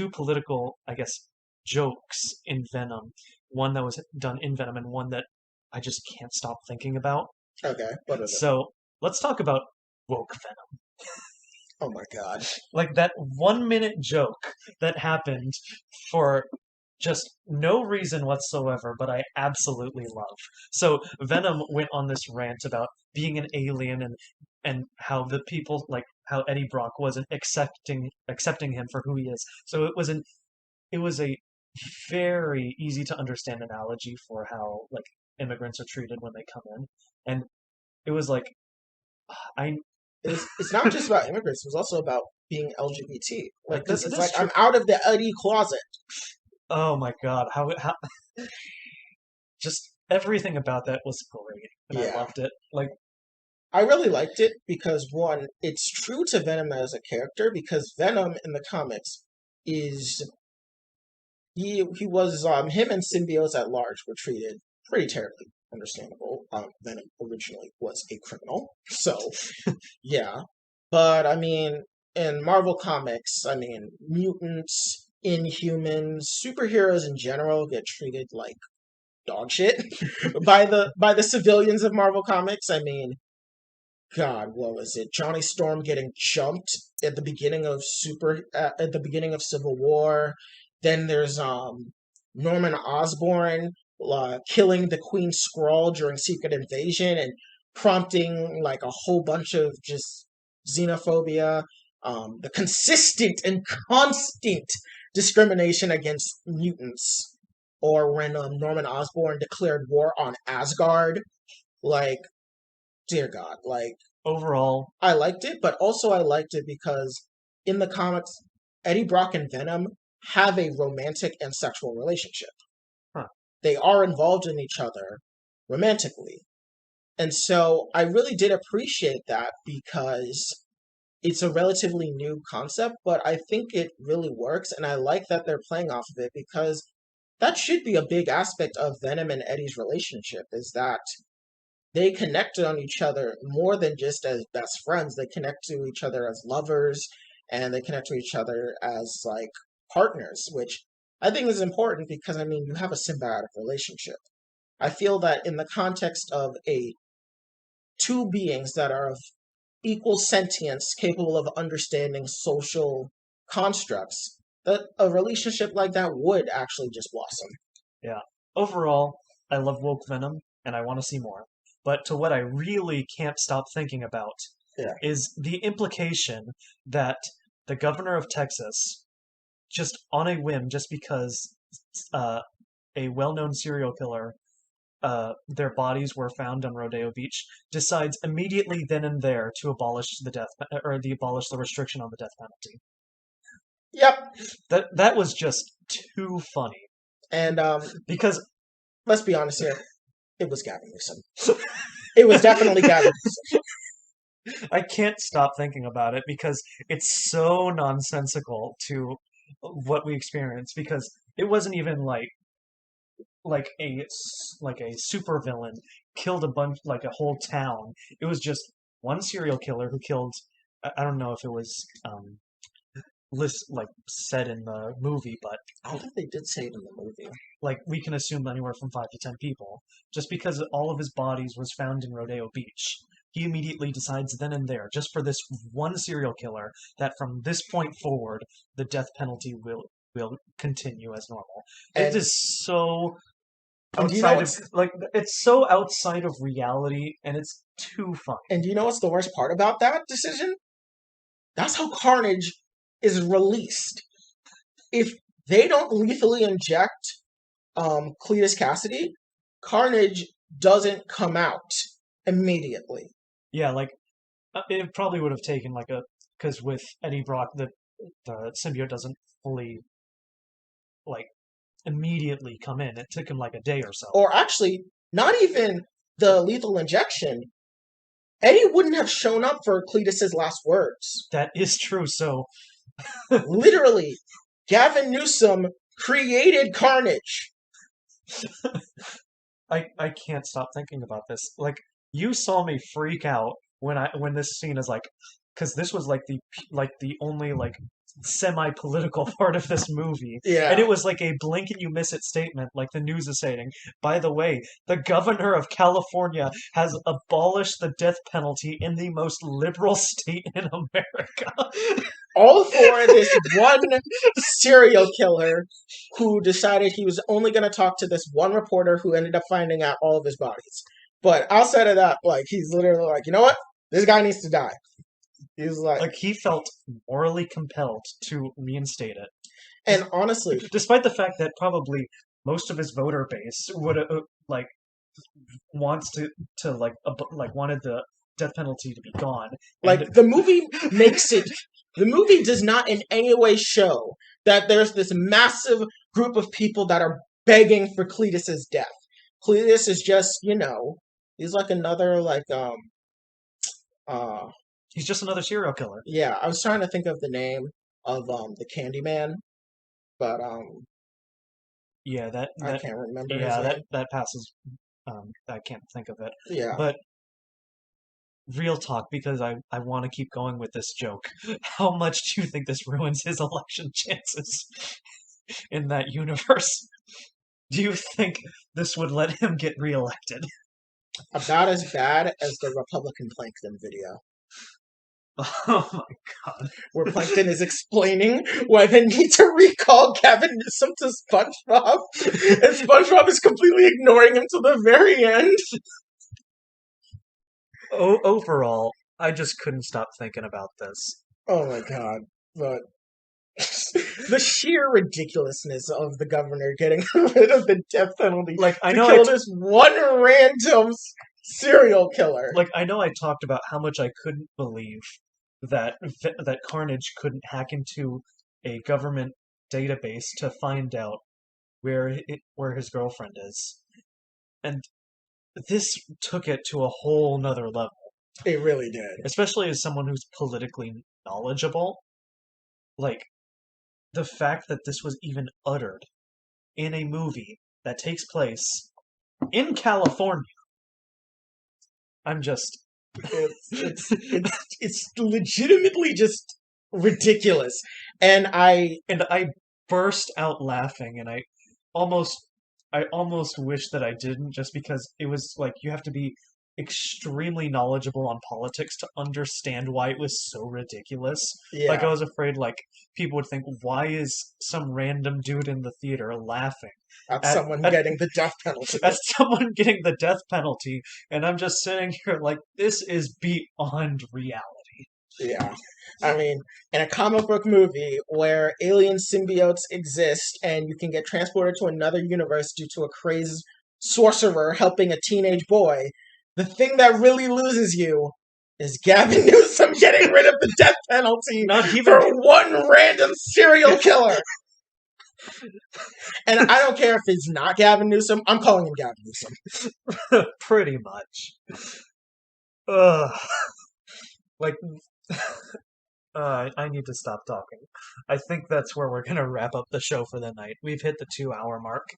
two political, I guess, jokes in Venom. One that was done in Venom and one that I just can't stop thinking about. Okay, what is it? So let's talk about woke Venom. Oh my god. Like that 1 minute joke that happened for just no reason whatsoever, but I absolutely love. So Venom went on this rant about being an alien and how the people like how Eddie Brock wasn't accepting him for who he is. So it was a very easy to understand analogy for how like immigrants are treated when they come in. And it was like I It's not just about immigrants. It was also about being LGBT. Like this it's is like true. I'm out of the Eddie closet. Oh my God, how just everything about that was great, and I Yeah, loved it. Like, I really liked it because one, it's true to Venom as a character because Venom in the comics is he was him and symbiotes at large were treated pretty terribly. Understandable. Venom originally was a criminal, so yeah. But I mean, in Marvel Comics, I mean, mutants, Inhumans, superheroes in general get treated like dog shit by the civilians of Marvel Comics. I mean, God, what was it? Johnny Storm getting jumped at the beginning of at the beginning of Civil War. Then there's Norman Osborn killing the Queen Skrull during Secret Invasion and prompting like a whole bunch of just xenophobia. The consistent and constant discrimination against mutants, or when Norman Osborn declared war on Asgard. Like, dear God, like overall, I liked it, but also I liked it because in the comics, Eddie Brock and Venom have a romantic and sexual relationship. huh, They are involved in each other romantically. And so I really did appreciate that because it's a relatively new concept, but I think it really works. And I like that they're playing off of it because that should be a big aspect of Venom and Eddie's relationship is that they connect on each other more than just as best friends. They connect to each other as lovers and they connect to each other as like partners, which I think is important because I mean, you have a symbiotic relationship. I feel that in the context of a two beings that are of equal sentience, capable of understanding social constructs, that a relationship like that would actually just blossom. yeah. Overall, I love woke Venom, and I want to see more. But to what I really can't stop thinking about Yeah. is the implication that the governor of Texas, just on a whim, just because uh, a well-known serial killer their bodies were found on Rodeo Beach, decides immediately then and there to abolish the restriction on the death penalty. Yep. That was just too funny And because let's be honest here, it was Gavin Newsom. It was definitely Gavin Newsom. I can't stop thinking about it because it's so nonsensical to what we experience because it wasn't even like a supervillain killed a bunch like a whole town. It was just one serial killer who killed. I don't know if it was like said in the movie, but I think they did say it in the movie. like we can assume anywhere from 5 to 10 people. Just because all of his bodies was found in Rodeo Beach, he immediately decides then and there, just for this one serial killer, that from this point forward, the death penalty will continue as normal. It And is so do you know outside of what's like it's so outside of reality, and it's too funny. and do you know what's the worst part about that decision? That's how Carnage is released. If they don't lethally inject Cletus Cassidy, Carnage doesn't come out immediately. Yeah, like it probably would have taken like a because with Eddie Brock, the symbiote doesn't fully like immediately come in. It took him like a day or so. Or actually, not even the lethal injection. Eddie wouldn't have shown up for Cletus's last words. That is true. So Literally, Gavin Newsom created Carnage. I can't stop thinking about this. Like you saw me freak out when this scene is like because this was like the only like semi-political part of this movie. And Yeah. it was like a blink and you miss it statement, like the news is saying, by the way, the governor of California has abolished the death penalty in the most liberal state in America. All for this one serial killer who decided he was only going to talk to this one reporter who ended up finding out all of his bodies. But outside of that, like, he's literally like, you know what? This guy needs to die. He's like, Like he felt morally compelled to reinstate it, and honestly, despite the fact that probably most of his voter base would like wants to like wanted the death penalty to be gone. And like, the movie does not in any way show that there's this massive group of people that are begging for Cletus's death. Cletus is just, he's like another, like, uh, he's just another serial killer. yeah, I was trying to think of the name of, the Candyman, but, Yeah, I can't remember his yeah, name. that passes. I can't think of it. Yeah. But real talk, because I want to keep going with this joke. How much do you think this ruins his election chances in that universe? Do you think this would let him get reelected? About as bad as the Republican Plankton video, Oh my god. where Plankton is explaining why they need to recall Gavin Newsome to SpongeBob, and SpongeBob is completely ignoring him to the very end. Overall, I just couldn't stop thinking about this. Oh my god. But the sheer ridiculousness of the governor getting rid of the death penalty Like I to know kill this one random serial killer. I know I talked about how much I couldn't believe that Carnage couldn't hack into a government database to find out where his girlfriend is. And this took it to a whole nother level, It really did. especially as someone who's politically knowledgeable. Like the fact that this was even uttered in a movie that takes place in California. I'm just It's legitimately just ridiculous. And I burst out laughing, and almost I almost wish that I didn't, just because it was like you have to be extremely knowledgeable on politics to understand why it was so ridiculous. Like I yeah, was afraid like people would think, why is some random dude in the theater laughing that's at someone at, getting the death penalty. at someone getting the death penalty, and I'm just sitting here like this is beyond reality. Yeah. I mean, in a comic book movie where alien symbiotes exist and you can get transported to another universe due to a crazed sorcerer helping a teenage boy, the thing that really loses you is Gavin Newsom getting rid of the death penalty Not for even one random serial killer. And I don't care if it's not Gavin Newsom, I'm calling him Gavin Newsom. pretty much. Ugh. Like I need to stop talking. I think that's where we're gonna wrap up the show for the night. We've hit the 2 hour mark.